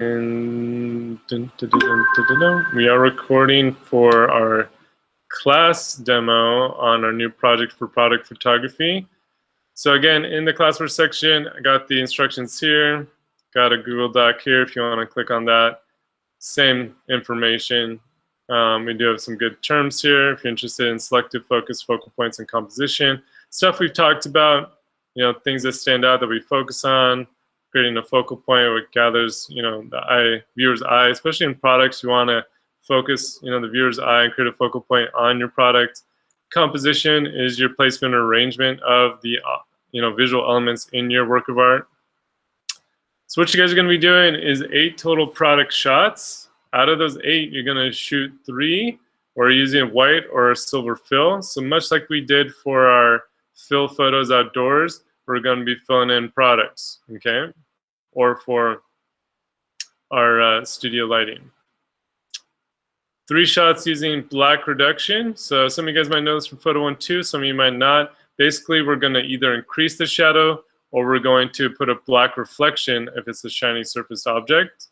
We are recording for our class demo on our new project for product photography. So again, in the classwork section, I got the instructions here, got a Google Doc here if you want to click on that. Same information. We do have some good terms here if you're interested in selective focus, focal points, and composition. Stuff we've talked about, things that stand out that we focus on. Creating a focal point which gathers, the viewer's eye, especially in products. You want to focus, the viewer's eye and create a focal point on your product. Composition is your placement or arrangement of the, visual elements in your work of art. So what you guys are going to be doing is 8 total product shots. Out of those 8, you're going to shoot 3, or using a white or a silver fill. So much like we did for our fill photos outdoors, we're going to be filling in products, okay? Or for our studio lighting. 3 shots using black reduction. So some of you guys might know this from photo 1, 2. Some of you might not. Basically, we're going to either increase the shadow or we're going to put a black reflection if it's a shiny surface object.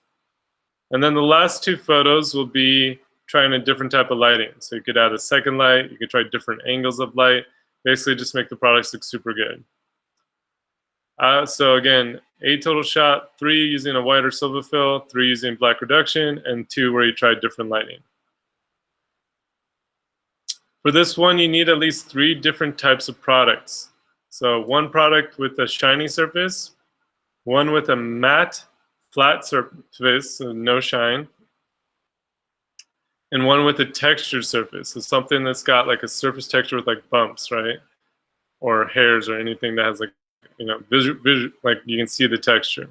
And then the last 2 photos will be trying a different type of lighting. So you could add a second light. You could try different angles of light. Basically, just make the products look super good. So again, 8 total shot, 3 using a white or silver fill, 3 using black reduction, and 2 where you try different lighting. For this one, you need at least 3 different types of products. So 1 product with a shiny surface, 1 with a matte, flat surface, so no shine, and 1 with a textured surface, so something that's got like a surface texture with like bumps, right? Or hairs or anything that has like, like you can see the texture.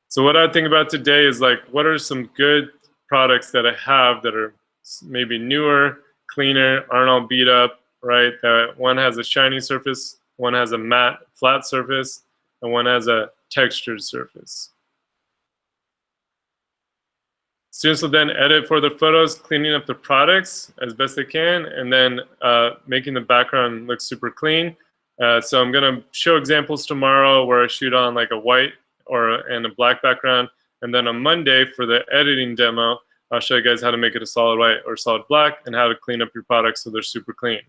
So what I think about today is like, what are some good products that I have that are maybe newer, cleaner, aren't all beat up, right? That one has a shiny surface, one has a matte, flat surface, and one has a textured surface. Students will then edit for the photos, cleaning up the products as best they can, and then making the background look super clean. So I'm going to show examples tomorrow where I shoot on like a white and a black background. And then on Monday for the editing demo, I'll show you guys how to make it a solid white or solid black and how to clean up your products so they're super clean.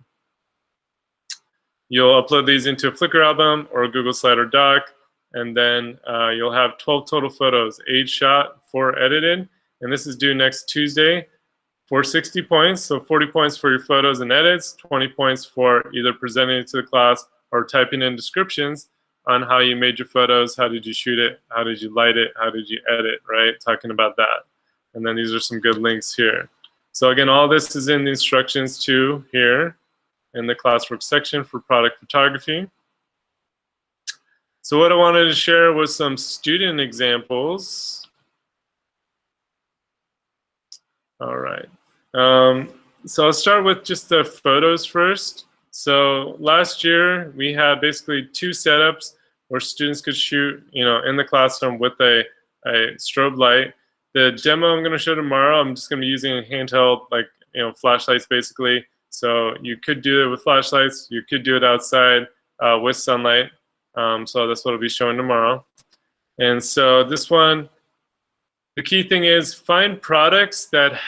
You'll upload these into a Flickr album or a Google Slide or Doc. And then you'll have 12 total photos, 8 shot, 4 edited. And this is due next Tuesday for 60 points. So 40 points for your photos and edits, 20 points for either presenting it to the class or typing in descriptions on how you made your photos, how did you shoot it, how did you light it, how did you edit, right? Talking about that. And then these are some good links here. So again, all this is in the instructions too here in the classwork section for product photography. So what I wanted to share was some student examples. All right. So I'll start with just the photos first. So last year we had basically 2 setups where students could shoot, in the classroom with a strobe light. The demo I'm going to show tomorrow, I'm just going to be using handheld, like flashlights basically. So you could do it with flashlights. You could do it outside with sunlight. So that's what I'll be showing tomorrow. And so this one, the key thing is find products that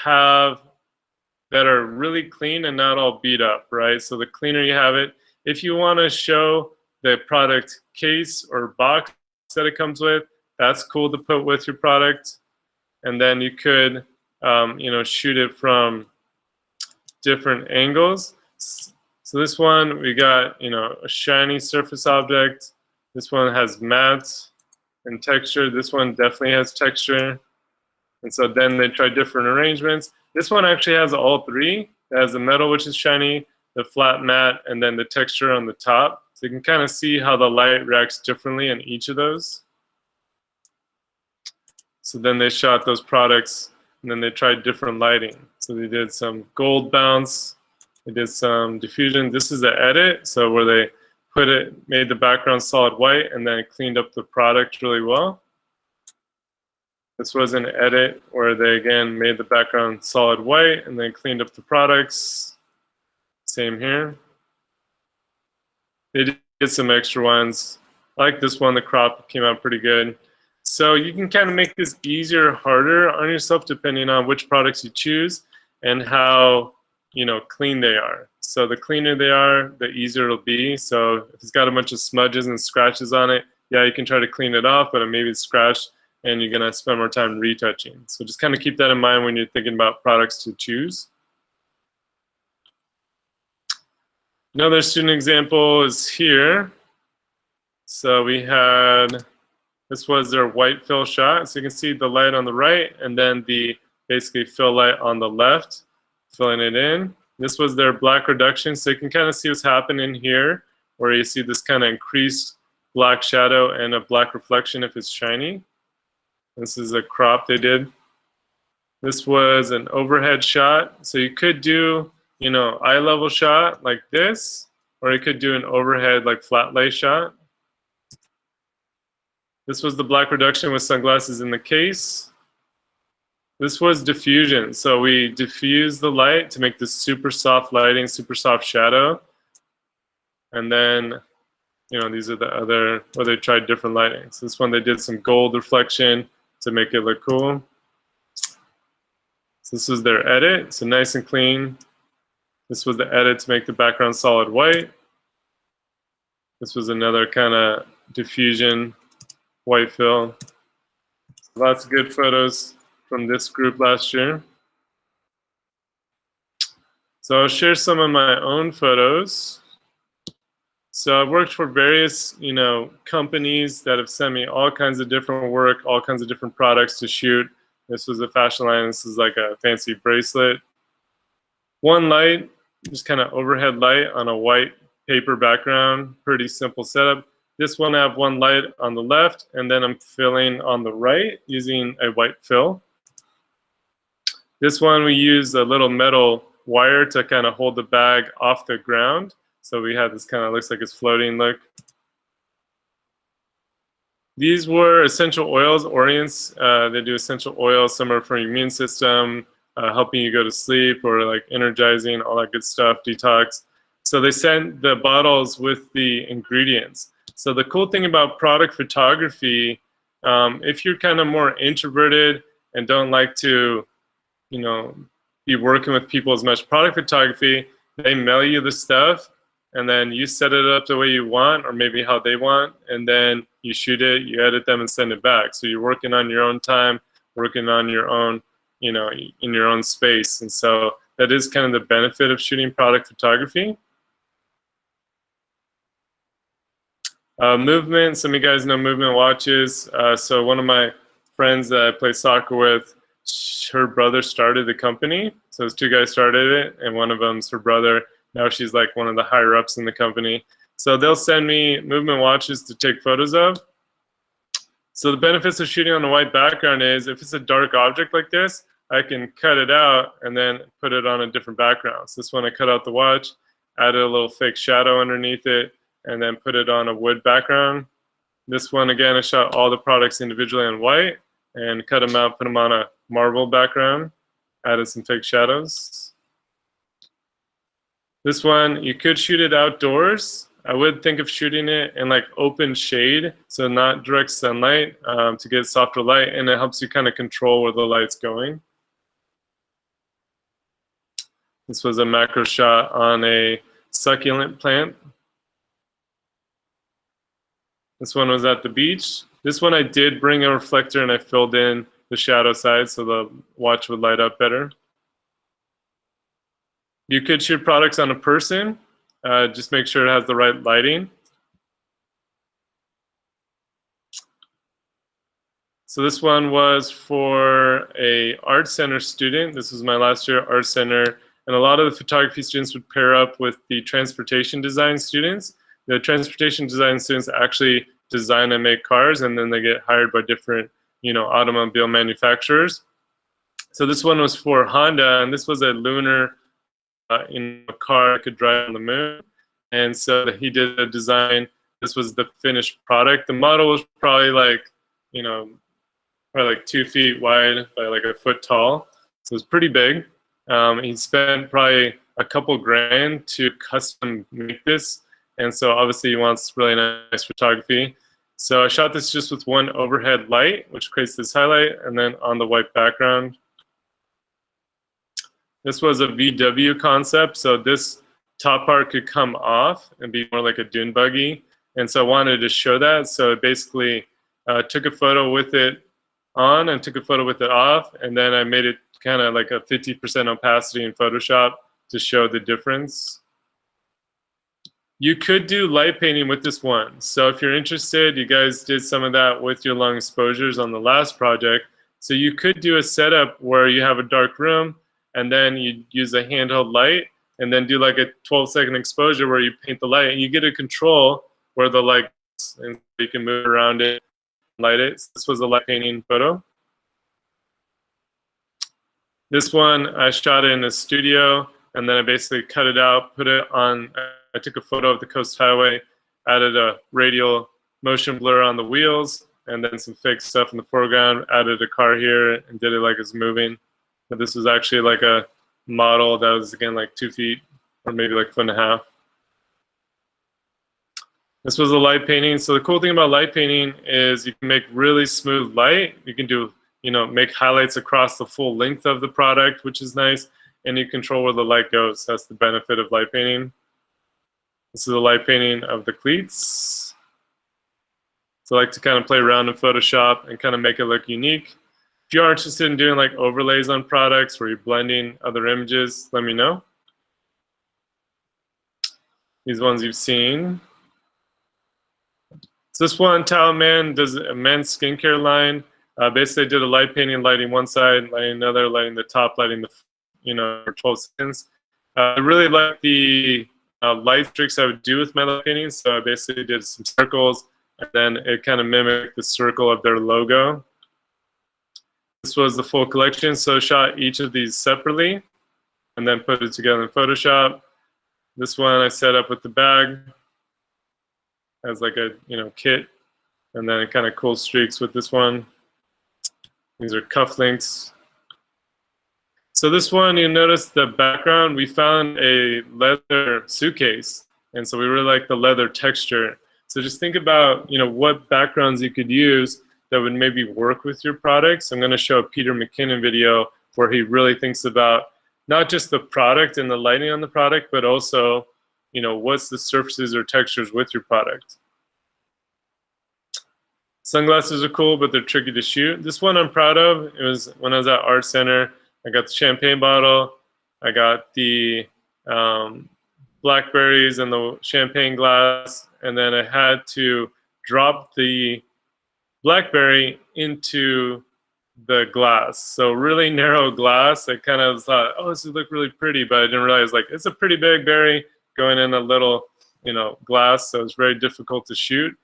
are really clean and not all beat up, right? So the cleaner you have it, if you want to show the product case or box that it comes with, that's cool to put with your product. And then you could, shoot it from different angles. So this one, we got, a shiny surface object. This one has matte and texture. This one definitely has texture. And so then they try different arrangements. This one actually has all 3. It has the metal, which is shiny, the flat matte, and then the texture on the top. So you can kind of see how the light reacts differently in each of those. So then they shot those products, and then they tried different lighting. So they did some gold bounce. They did some diffusion. This is the edit, so where they made the background solid white, and then cleaned up the product really well. This was an edit where they, again, made the background solid white and then cleaned up the products. Same here. They did some extra ones. I like this one, the crop came out pretty good. So you can kind of make this easier or harder on yourself depending on which products you choose and how, you know, clean they are. So the cleaner they are, the easier it'll be. So if it's got a bunch of smudges and scratches on it, yeah, you can try to clean it off, but maybe it's scratched and you're gonna spend more time retouching. So just kind of keep that in mind when you're thinking about products to choose. Another student example is here. So we had, this was their white fill shot. So you can see the light on the right and then the basically fill light on the left, filling it in. This was their black reduction. So you can kind of see what's happening here, where you see this kind of increased black shadow and a black reflection if it's shiny. This is a crop they did. This was an overhead shot. So you could do, you know, eye level shot like this, or you could do an overhead like flat lay shot. This was the black reduction with sunglasses in the case. This was diffusion. So we diffuse the light to make this super soft lighting, super soft shadow. And then, you know, these are the other, where they tried different lighting. So this one they did some gold reflection to make it look cool. So this was their edit, so nice and clean. This was the edit to make the background solid white. This was another kind of diffusion white fill. Lots of good photos from this group last year. So I'll share some of my own photos. So I've worked for various, you know, companies that have sent me all kinds of different work, all kinds of different products to shoot. This was a fashion line. This is like a fancy bracelet. One light, just kind of overhead light on a white paper background. Pretty simple setup. This one I have one light on the left, and then I'm filling on the right using a white fill. This one we use a little metal wire to kind of hold the bag off the ground. So we have this kind of looks like it's floating look. These were essential oils, Orients. They do essential oils, some are for your immune system, helping you go to sleep or like energizing, all that good stuff, detox. So they sent the bottles with the ingredients. So the cool thing about product photography, if you're kind of more introverted and don't like to, you know, be working with people as much, product photography, they mail you the stuff and then you set it up the way you want or maybe how they want, and then you shoot it, you edit them and send it back. So you're working on your own time, working on your own, you know, in your own space. And so that is kind of the benefit of shooting product photography. Movement, some of you guys know Movement watches. So one of my friends that I play soccer with, her brother started the company. So those two guys started it, and one of them's her brother. Now she's like one of the higher ups in the company. So they'll send me Movement watches to take photos of. So the benefits of shooting on a white background is if it's a dark object like this, I can cut it out and then put it on a different background. So this one I cut out the watch, added a little fake shadow underneath it, and then put it on a wood background. This one, again, I shot all the products individually on white and cut them out, put them on a marble background, added some fake shadows. This one, you could shoot it outdoors. I would think of shooting it in like open shade, so not direct sunlight, to get softer light, and it helps you kind of control where the light's going. This was a macro shot on a succulent plant. This one was at the beach. This one I did bring a reflector and I filled in the shadow side so the watch would light up better. You could shoot products on a person. Just make sure it has the right lighting. So this one was for a art center student. This was my last year at art center. And a lot of the photography students would pair up with the transportation design students. The transportation design students actually design and make cars, and then they get hired by different, you know, automobile manufacturers. So this one was for Honda, and this was a lunar in a car that could drive on the moon. And so he did a design. This was the finished product. The model was probably like, you know, probably like 2 feet wide by like a foot tall. So it was pretty big. He spent probably a couple grand to custom make this. And so obviously he wants really nice photography. So I shot this just with one overhead light, which creates this highlight, and then on the white background. This was a VW concept, so this top part could come off and be more like a dune buggy. And so I wanted to show that. So I basically took a photo with it on and took a photo with it off, and then I made it kind of like a 50% opacity in Photoshop to show the difference. You could do light painting with this one. So if you're interested, you guys did some of that with your long exposures on the last project. So you could do a setup where you have a dark room and then you use a handheld light and then do like a 12-second exposure where you paint the light and you get a control where the light goes and you can move around it, light it. So this was a light painting photo. This one I shot in a studio and then I basically cut it out, put it on. I took a photo of the Coast Highway, added a radial motion blur on the wheels, and then some fake stuff in the foreground, added a car here, and did it like it's moving. But this was actually like a model that was, again, like 2 feet, or maybe like 1.5 feet. This was a light painting. So the cool thing about light painting is you can make really smooth light. You can do, make highlights across the full length of the product, which is nice, and you control where the light goes. That's the benefit of light painting. This is a light painting of the cleats. So I like to kind of play around in Photoshop and kind of make it look unique. If you are interested in doing like overlays on products where you're blending other images, let me know. These ones you've seen. So this one, Talent Man, does a men's skincare line. Basically, I did a light painting, lighting one side, lighting another, lighting the top, lighting the, for 12 seconds. I really like the light tricks I would do with my light paintings. So I basically did some circles, and then it kind of mimicked the circle of their logo. This was the full collection, so I shot each of these separately, and then put it together in Photoshop. This one I set up with the bag as like a kit, and then kind of cool streaks with this one. These are cufflinks. So this one, you notice the background, we found a leather suitcase. And so we really like the leather texture. So just think about, what backgrounds you could use that would maybe work with your products. I'm gonna show a Peter McKinnon video where he really thinks about not just the product and the lighting on the product, but also, what's the surfaces or textures with your product. Sunglasses are cool, but they're tricky to shoot. This one I'm proud of. It was when I was at Art Center. I got the champagne bottle, I got the blackberries and the champagne glass, and then I had to drop the blackberry into the glass. So really narrow glass. I kind of thought, oh, this would look really pretty, but I didn't realize like it's a pretty big berry going in a little, glass. So it's very difficult to shoot.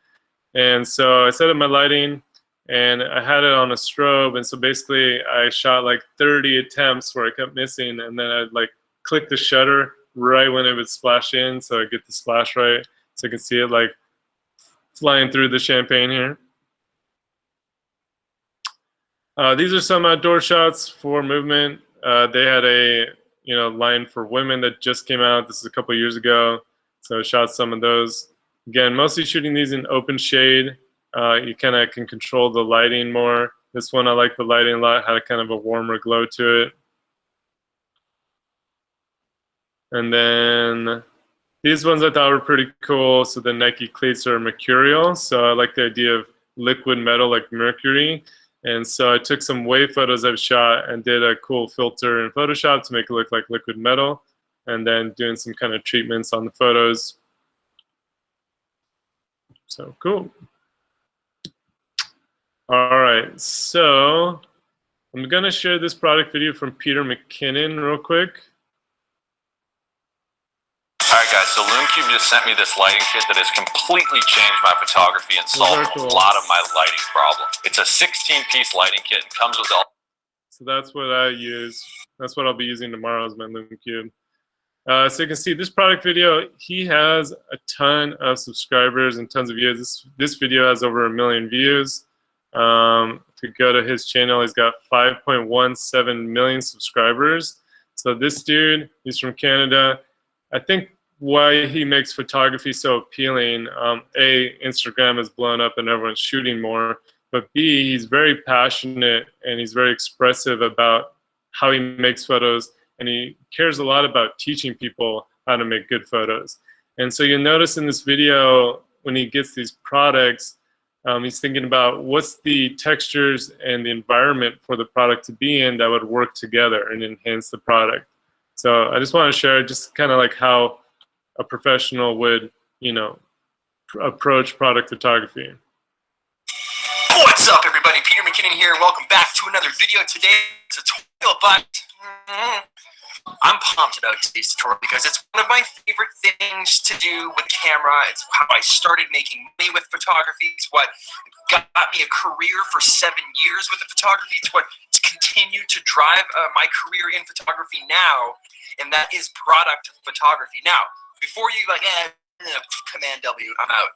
And so I set up my lighting, and I had it on a strobe, and so basically I shot like 30 attempts where I kept missing, and then I'd like click the shutter right when it would splash in, so I get the splash right, so I can see it like flying through the champagne here. These are some outdoor shots for movement. They had a line for women that just came out. This is a couple years ago, so I shot some of those. Again, mostly shooting these in open shade. You kind of can control the lighting more. This one I like the lighting a lot, had a kind of a warmer glow to it. And then these ones I thought were pretty cool. So the Nike cleats are mercurial. So I like the idea of liquid metal like mercury. And so I took some wave photos I've shot and did a cool filter in Photoshop to make it look like liquid metal. And then doing some kind of treatments on the photos. So cool. All right, so I'm gonna share this product video from Peter McKinnon real quick. All right, guys, so LumeCube just sent me this lighting kit that has completely changed my photography and solved a lot of my lighting problem. It's a 16-piece lighting kit and comes with all. So that's what I use. That's what I'll be using tomorrow is my LumeCube. So you can see this product video, he has a ton of subscribers and tons of views. This video has over 1 million views. If you go to his channel, he's got 5.17 million subscribers. So this dude, he's from Canada. I think why he makes photography so appealing. A, Instagram has blown up and everyone's shooting more, but B, he's very passionate and he's very expressive about how he makes photos, and he cares a lot about teaching people how to make good photos. And so you'll notice in this video, when he gets these products, he's thinking about what's the textures and the environment for the product to be in that would work together and enhance the product. So I just want to share just kind of like how a professional would, you know, approach product photography. What's up, everybody? Peter McKinnon here, and welcome back to another video. Today, tutorial, but I'm pumped about today's tutorial because it's one of my favorite things to do with camera. It's how I started making money with photography. It's what got me a career for 7 years with the photography. It's what's continued to drive my career in photography now, and that is product photography. Now, before you Command W, I'm out.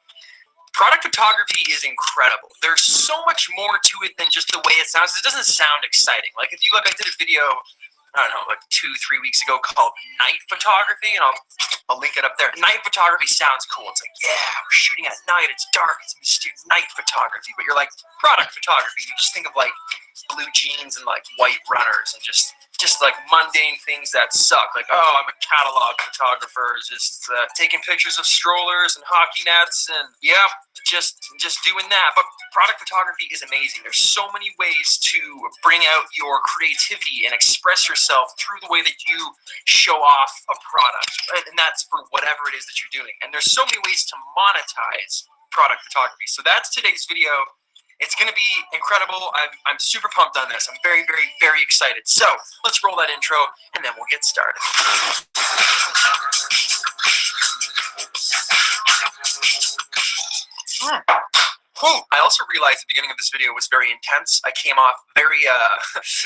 Product photography is incredible. There's so much more to it than just the way it sounds. It doesn't sound exciting. Like if you look, I did a video, I don't know, like 2-3 weeks ago called Night Photography, and I'll link it up there. Night photography sounds cool. It's like, yeah, we're shooting at night. It's dark. It's mysterious. Night photography. But you're like, product photography. You just think of like blue jeans and like white runners and just like mundane things that suck. Like, oh, I'm a catalog photographer, just taking pictures of strollers and hockey nets, and yeah, just doing that. But product photography is amazing. There's so many ways to bring out your creativity and express yourself through the way that you show off a product, right? And that's for whatever it is that you're doing. And there's so many ways to monetize product photography. So that's today's video. It's going to be incredible. I'm super pumped on this. I'm very, very, very excited. So let's roll that intro, and then we'll get started. I also realized the beginning of this video was very intense. I came off very,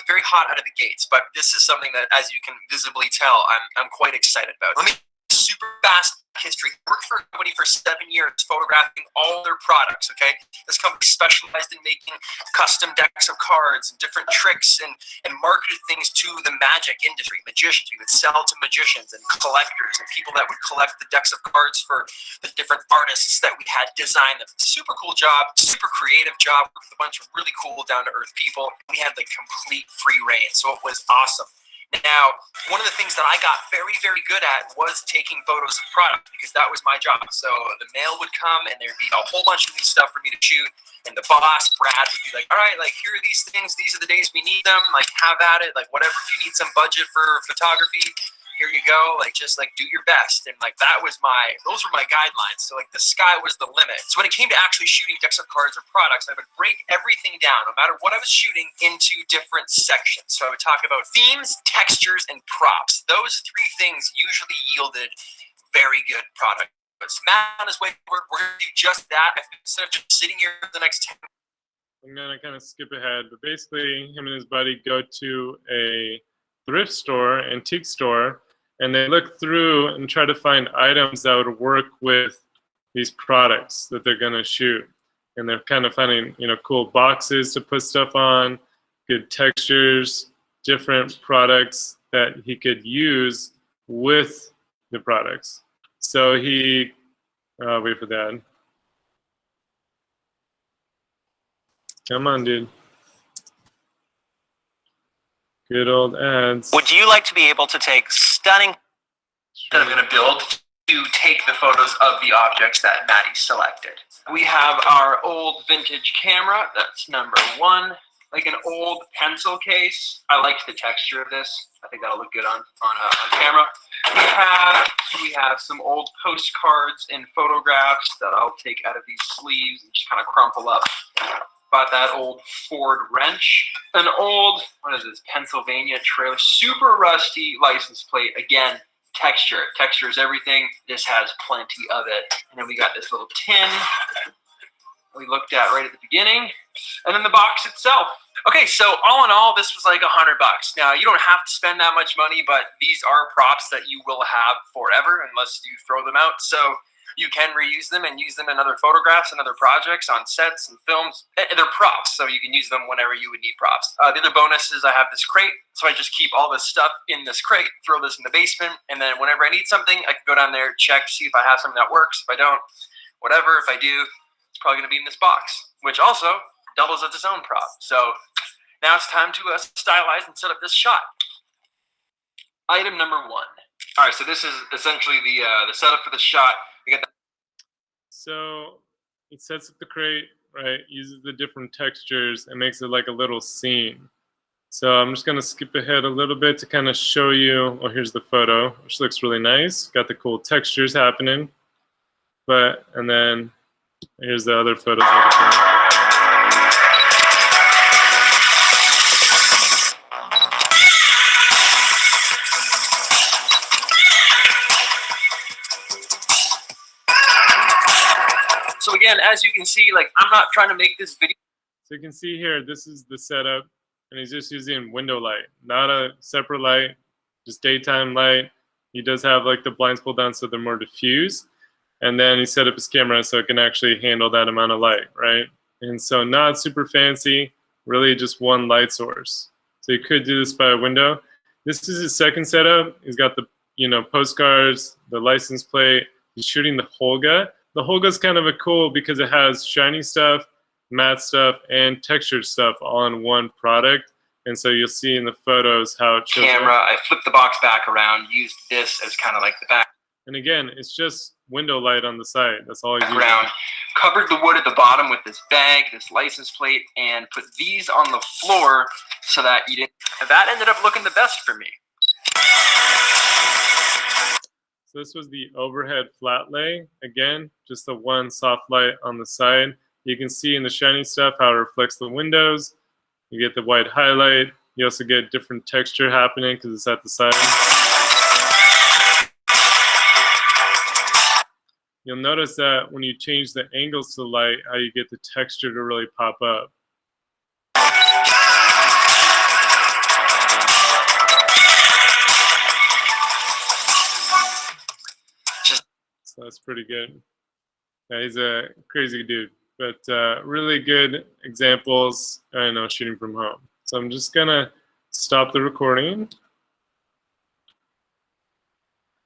very hot out of the gates, but this is something that, as you can visibly tell, I'm quite excited about. Let me super fast history. I worked for a company for 7 years photographing all their products, okay? This company specialized in making custom decks of cards and different tricks and marketed things to the magic industry, magicians. We would sell to magicians and collectors and people that would collect the decks of cards for the different artists that we had designed them. Super cool job, super creative job with a bunch of really cool down-to-earth people. We had like complete free reign, so it was awesome. Now, one of the things that I got very, very good at was taking photos of product, because that was my job. So the mail would come and there'd be a whole bunch of new stuff for me to shoot. And the boss, Brad, would be like, all right, like here are these things. These are the days we need them. Like have at it. Like whatever, if you need some budget for photography, here you go. Like just like do your best. And like that was those were my guidelines. So like the sky was the limit. So when it came to actually shooting decks of cards or products, I would break everything down, no matter what I was shooting, into different sections. So I would talk about themes, textures, and props. Those three things usually yielded very good product. But Matt on his way, we're going to do just that. Instead of just sitting here for the next 10 minutes. I'm going to kind of skip ahead, but basically him and his buddy go to a thrift store, antique store, and they look through and try to find items that would work with these products that they're going to shoot. And they're kind of finding, you know, cool boxes to put stuff on, good textures, different products that he could use with the products. So he, wait for that. Come on, dude. Good old ads. Would you like to be able to take stunning that I'm going to build to take the photos of the objects that Maddie selected? We have our old vintage camera. That's number one. Like an old pencil case. I like the texture of this. I think that'll look good on camera. We have some old postcards and photographs that I'll take out of these sleeves and just kind of crumple up. Bought that old Ford wrench. An old, what is this, Pennsylvania trailer. Super rusty license plate. Again, texture. Texture is everything. This has plenty of it. And then we got this little tin we looked at right at the beginning. And then the box itself. Okay, so all in all, this was like $100. Now, you don't have to spend that much money, but these are props that you will have forever unless you throw them out. So you can reuse them and use them in other photographs and other projects on sets and films. They're props, so you can use them whenever you would need props. The other bonus is I have this crate, so I just keep all this stuff in this crate, throw this in the basement, and then whenever I need something, I can go down there, check, see if I have something that works. If I don't, whatever. If I do, it's probably going to be in this box, which also doubles as its own prop. So now it's time to stylize and set up this shot. Item number 1. All right, so this is essentially the setup for the shot. We got So it sets up the crate, right? Uses the different textures and makes it like a little scene. So I'm just gonna skip ahead a little bit to kind of show you. Oh, here's the photo, which looks really nice. Got the cool textures happening. And then here's the other photos of the thing. So again, as you can see, like I'm not trying to make this video. So you can see here, this is the setup, and he's just using window light, not a separate light, just daytime light. He does have like the blinds pulled down so they're more diffuse. And then he set up his camera so it can actually handle that amount of light, right? And so not super fancy, really just one light source. So you could do this by a window. This is his second setup. He's got the postcards, the license plate. He's shooting the Holga. The Holga is kind of a cool because it has shiny stuff, matte stuff, and textured stuff all in one product. And so you'll see in the photos how it shows Camera, I flipped the box back around, used this as kind of like the back. And again, it's just window light on the side. That's all he's using. Background. Covered the wood at the bottom with this bag, this license plate, and put these on the floor so that you didn't. And that ended up looking the best for me. So this was the overhead flat lay. Again, just the one soft light on the side. You can see in the shiny stuff how it reflects the windows. You get the white highlight. You also get different texture happening because it's at the side. You'll notice that when you change the angles to the light, how you get the texture to really pop up. So that's pretty good. Yeah, he's a crazy dude, but really good examples. I know, shooting from home. So I'm just gonna stop the recording.